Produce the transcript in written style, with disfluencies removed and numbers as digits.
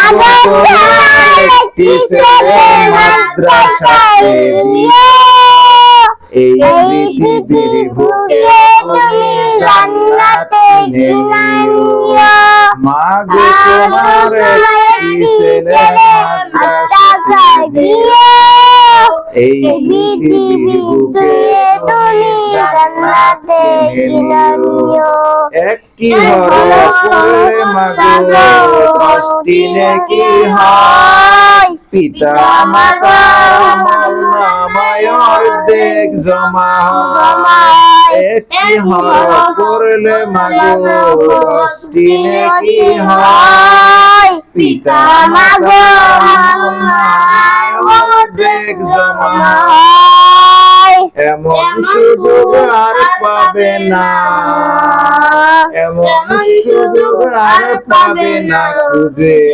মাগো তোমার একটি ছেলে মাদ্রাসায় দিও, এই পৃথিবীর বুকে তুমি জান্নাতে কিনা নিও। মাগো তোমার একটি ছেলে মাদ্রাসায় দিও, এই পৃথিবীর বুকে তুমি জান্নাতে কিনা নিও। একটি হরফ পড়লে মাগো 10টি নেকি হয়, পিতা মাতা আমলনামায় অর্ধেক জমা হয়। একটি হরফ পড়লে মাগো 10টি নেকি হয়, পিতা মাতা আমলনামায় অর্ধেক জমা হয়। এমন সুযোগ আর পাবে না, এমন সুযোগ আর পাবে না খুঁজে।